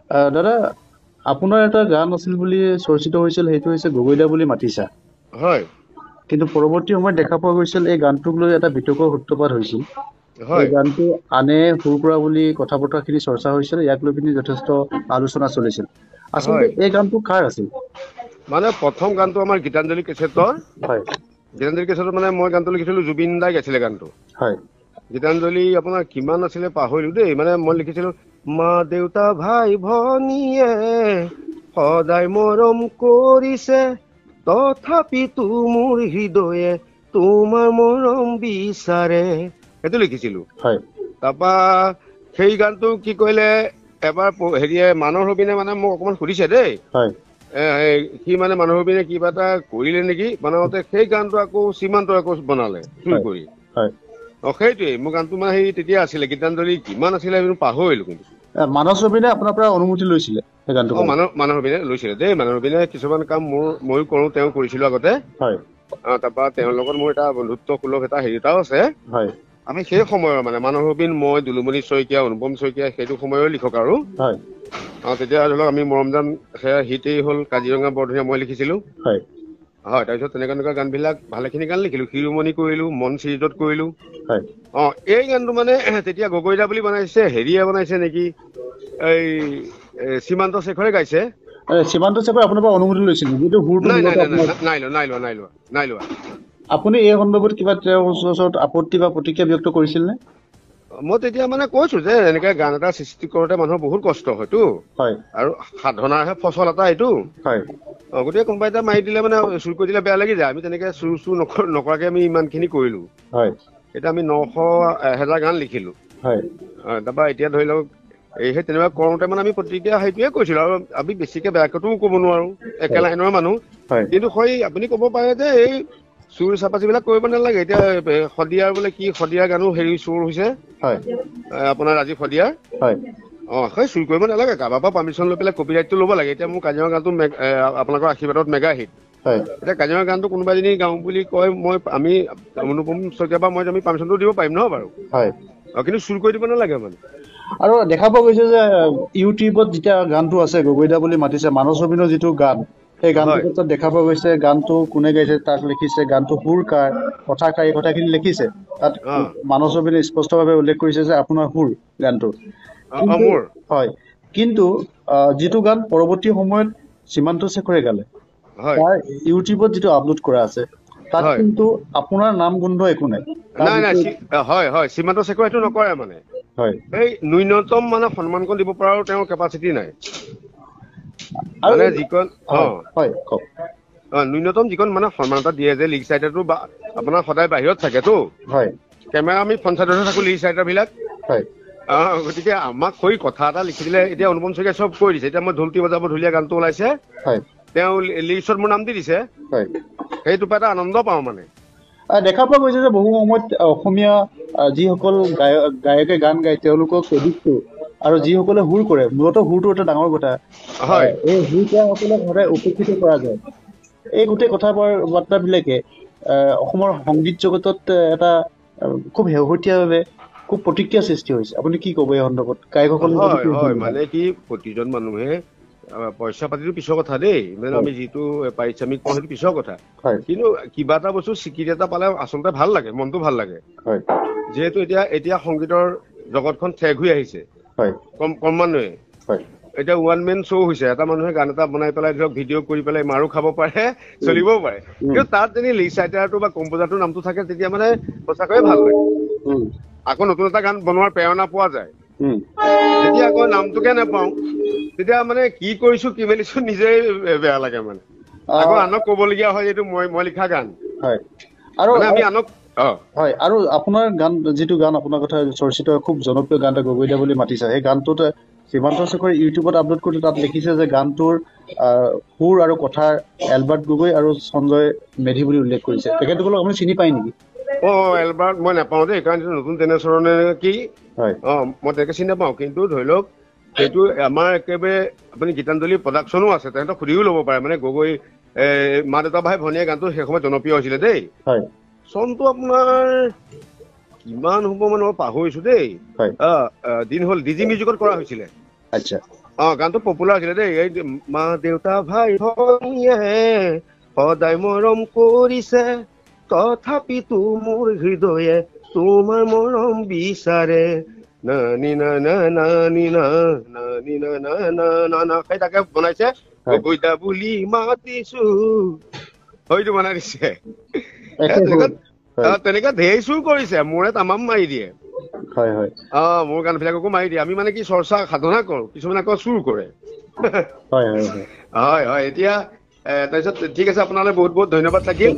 দাদা আপোনাৰ এটা গান আছিল বুলি চৰ্চিত হৈছিল, সেইটো হৈছে গগৈদা বুলি মাতিছা। হয় কিন্তু পৰৱৰ্তী সময়ত দেখা পোৱা গৈছিল এই গানটোক লৈ এটা বিতৰ্কৰ সূত্ৰপাত হৈছিল। এই হয় গানটো আনে সুৰ কৰা বুলি কথা বতৰাখিনি চৰ্চা হৈছিল, ইয়াক লৈ পিনি যথেষ্ট আলোচনা চলিছিল। আচলতে হয় এই গানটো কাৰ আছিল? মানে প্ৰথম গানটো আমাৰ গীতাঞ্জলি কেছেটৰ হয় গীতাঞ্জলি কেছেটত মানে মই গানটো লিখিছিলোঁ, জুবিন দাই গাইছিলে গানটো। হয় গীতাঞ্জলি আপোনাৰ কিমান আছিলে পাহৰিলো দেই, মানে মই লিখিছিলোঁ মা দেউতা ভাই ভনীয়ে সদায় মৰম কৰিছে, তথাপিতো মোৰ হৃদয়ে তোমাৰ মৰম বিচাৰে, সেইটো লিখিছিলোঁ। হয় তাৰপা সেই গানটো কি কৰিলে, এবাৰ হেৰিয়ে মানৱ ৰবিনে মানে মোক অকণমান সুধিছে দেই, হয় সি মানে মানৱ ৰবিনে কিবা এটা কৰিলে নেকি বনাওঁতে, সেই গানটো আকৌ সীমান্তই আকৌ বনালে চুৰ হয় কৰি। হয় সেইটোৱে মোৰ গানটো মানে সেই তেতিয়া আছিলে, গীতাঞ্জলি কিমান আছিলে পাহৰিলো কিন্তু। মানস ৰবিনে আপোনাৰ পৰা অনুমতি লৈছিলে সেই গানটো গাবলৈ? মানৱ ৰবিনে লৈছিলে দেই, মানৱ ৰবিনে কিছুমান কাম ময়ো কৰোঁ, তেওঁ কৰিছিলোঁ আগতে। হয় তাৰপা তেওঁৰ লগত মোৰ এটা বন্ধুত্ব সুলভ এটা হেৰি এটাও আছে। হয় আমি সেই সময়ৰ মানে মানৱ ৰবিন, মই, দুলুমণি শইকীয়া, অনুপম শইকীয়া, সেইটো সময়ৰ লিখক আৰু। হয় তেতিয়া ধৰি লওক আমি মৰমজান সেয়া হিটেই হ'ল, কাজিৰঙা বৰধনীয়া মই লিখিছিলোঁ। হয় হয়, তাৰপিছত তেনেকুৱা গানবিলাক ভালেখিনি গান লিখিলোঁ, শিৰোমণি কৰিলোঁ, মন চিৰিজত কৰিলোঁ। হয় এই গানটো মানে তেতিয়া গগৈদা বুলি বনাইছে, হেৰিয়ে বনাইছে নেকি, এই সীমান্ত শেখৰে গাইছে। সীমান্ত চেকৰ আপোনাৰ পৰা অনুমতি লৈছিল, যিটো সুৰটো নাই নাই মূলতঃ নাই নাই আপোনাৰ। নাই লোৱা নাই লোৱা নাই লোৱা নাই লোৱা। আপুনি এই সন্দৰ্ভত কিবা তেওঁৰ ওচৰত আপত্তি বা প্ৰতিক্ৰিয়া ব্যক্ত কৰিছিল নে? মই তেতিয়া মানে কৈছো যে এনেকে গান এটা সৃষ্টি কৰোঁতে মানুহৰ বহুত কষ্ট হয়তো, হয় আৰু সাধনাৰহে ফচল এটা এইটো। হয় গতিকে কোনোবা এটা মাৰি দিলে মানে চুৰ কৰি দিলে বেয়া লাগি যায়। আমি তেনেকে চুৰ নকৰাকে আমি ইমানখিনি কৰিলো। হয় এতিয়া আমি 900,000 গান লিখিলো। হয় তাৰপৰা এতিয়া ধৰি লওক সেই তেনেকুৱা কৰোঁতে মানে আমি প্ৰতিক্ৰিয়া সেইটোৱে কৈছিলো, আৰু আমি বেছিকে বেয়াকৈতো ক'ব নোৱাৰো, একে হয় লাইনৰ মানুহ। হয় কিন্তু আপুনি ক'ব পাৰে যে এই চুৰ চাপাচি বিলাক কৰিব নালাগে। এতিয়া শদিয়াৰ বোলে কি শদিয়াৰ গানো হেৰি চুৰ হৈছে, হয় আপোনাৰ ৰাজীৱ শদিয়াৰ। হয় সেই চুৰ কৰিব নালাগে, কাৰোবাৰ পৰা পাৰ্মিশ্যন লৈ পেলাই কপি ৰাইটটো ল'ব লাগে। এতিয়া মোৰ কাজিৰঙা গানটো আপোনালোকৰ আশীৰ্বাদত মেগা হিট। হয় এতিয়া কাজিৰঙা গানটো কোনোবা এজনী গাওঁ বুলি কয়, আমি অনুপম শইকীয়া বা মই আমি পাৰ্মিশ্যনটো দিব পাৰিম নহয় বাৰু। হয় কিন্তু চুৰ কৰি দিব নালাগে মানে। আৰু দেখা পোৱা গৈছে যে ইউটিউবত যেতিয়া গানটো আছে, গগৈদা বুলি মাতিছে, মানস ৰবিনৰ যিটো গান, সেই গানটোৰ হয় ক্ষেত্ৰত দেখা পোৱা গৈছে গানটো কোনে গাইছে, তাক লিখিছে, গানটো সুৰ কাৰ, কথা কাৰ, এই কথাখিনি লিখিছে। তাত অ মানস ৰবিনে স্পষ্টভাৱে উল্লেখ কৰিছে যে আপোনাৰ সুৰ গানটো। কিন্তু মোৰ হয়, কিন্তু যিটো গান পৰৱৰ্তী সময়ত সীমান্ত শেখৰে গালে, হয় তাৰ ইউটিউবত যিটো আপলোড কৰা আছে, তাত হয় কিন্তু আপোনাৰ নাম গোন্ধ একো নাই। তাত নাই নাই যিটো হয় সীমান্ত শেখৰে সেইটো নকৰে মানে। হয় এই ন্যূনতম মানে সন্মানকণ দিব পৰাও তেওঁৰ কেপাচিটি নাই। আৰু মানে যিকণ হয় হয় কওক। ন্যূনতম যিকণ মানে সন্মান এটা দিয়ে যে, লিগ চাইটাৰটো বা আপোনাৰ সদায় বাহিৰত থাকেতো। হয় কেমেৰা আমি পঞ্চায়ততহে থাকো, লিগ চাইটাৰ বিলাক। হয় গতিকে আমাক কথা এটা লিখি দিলে, এতিয়া অনুপম শইকীয়াই চব কৈ দিছে। এতিয়া মই ঢুলতি বজাব ঢুলীয়া গানটো ওলাইছে, হয় তেওঁ লিষ্টত মোৰ নাম দি দিছে। হয় সেইটো পৰা এটা আনন্দ পাওঁ মানে। দেখা পোৱা গৈছে যে বহু সময়ত অসমীয়া যিসকল গায়কে গান গায়, তেওঁলোকক ক্ৰেডিটটো, আৰু যিসকলে সুৰ কৰে, মূলতঃ সুৰটো এটা ডাঙৰ কথা, হয় এই সুৰ কৰাসকলক সদায় উপেক্ষিত কৰা যায়। এই গোটেই কথা বাৰ্তাবিলাকে অসমৰ সংগীত জগতত এটা খুব শেহতীয়াভাৱে খুব প্ৰতিক্ৰিয়া সৃষ্টি হৈছে। আপুনি কি ক'ব এই সন্দৰ্ভত? গায়কসকলৰ প্ৰতি হয় কি হয় সন্মান? মানে কি, প্ৰতিজন মানুহে পইচা পাতিটো পিছৰ কথা দেই, মানে হয় আমি যিটো পাৰিশ্ৰমিক পাওঁ সেইটো পিছৰ কথা। হয় কিন্তু কিবা এটা বস্তু স্বীকৃতি এটা পালে আচলতে ভাল লাগে, মনটো ভাল লাগে। হয় যিহেতু এতিয়া সংগীতৰ জগতখন ঠেক হৈ আহিছে হয় ক্ৰমান্বয়ে। হয় এতিয়া ওৱান মেন শ্ব' হৈছে, এটা মানুহে গান এটা বনাই পেলাই ধৰক ভিডিঅ' কৰি পেলাই মাৰো খাব পাৰে, চলিবও পাৰে। কিন্তু তাত যদি লিড ৰাইটাৰটো বা কম্পজাৰটোৰ নামটো থাকে, তেতিয়া মানে সঁচাকৈয়ে ভাল লাগে। আকৌ নতুন এটা গান বনোৱাৰ প্ৰেৰণা পোৱা যায়। যেতিয়া আকৌ নামটোকে নাপাওঁ, তেতিয়া মানে কি কৰিছো কি মেলিছো নিজেই বেয়া লাগে মানে। আকৌ আনক ক'বলগীয়া হয়, এইটো মই লিখা গান। হয় আৰু মানে আমি আনক হয়, আৰু আপোনাৰ গান, যিটো গান আপোনাৰ কথা চৰ্চিত খুব জনপ্ৰিয় গান এটা গগৈদা বুলি মাতিছে, সেই গানটোত সীমান্ত শেখৰে ইউটিউবত আপলোড কৰোঁতে তাত লিখিছে যে গানটোৰ সুৰ আৰু কথাৰ এলবাৰ্ট গগৈ আৰু সঞ্জয় মেধি বুলি উল্লেখ কৰিছে। তেখেতসকলক আপুনি চিনি পায় নেকি? এলবাৰ্ট মই নাপাওঁ দেই, কাৰণ এইটো নতুন জেনেৰেশ্যনে কি হয় মই তেনেকে চিনি নাপাওঁ। কিন্তু ধৰি লওক সেইটো আমাৰ একেবাৰে আপুনি গীতাঞ্জলি প্ৰডাকশ্যনো আছে, তেহেঁতক সুধিও ল'ব পাৰে। মানে গগৈ মা দেউতা ভাই ভনীয়ে গানটো সেই সময়ত জনপ্ৰিয় হৈছিলে দেই। হয় চনটো আপোনাৰ কিমান হ'ব মানে মই পাহৰিছো দেই। হয় দিন হ'ল, ডিজি মিউজিকত কৰা হৈছিলে। আচ্ছা গানটো পপুলাৰ আছিলে দেই। এই মা দেউতা ভাই ভনীয়ে সদায় মৰম কৰিছে, তথাপিতো মোৰ হৃদয়ে তোমাৰ মৰম বিচাৰে, নানি না না নানি না নানি না না না না না, সেই তাকে বনাইছে। গগৈদা বুলি মাতিছো, হয়তো বনাই দিছে। তেনেকুৱা ঢেৰ চুৰ কৰিছে, মোৰে তামাম মাৰি দিয়ে। মোৰ গান বিলাককো মাৰি দিয়ে। আমি মানে কি চৰ্চা সাধনা কৰো, কিছুমানে আকৌ চুৰ কৰে। হয় হয়, এতিয়া তাৰপিছত ঠিক আছে, আপোনালৈ বহুত বহুত ধন্যবাদ থাকিল।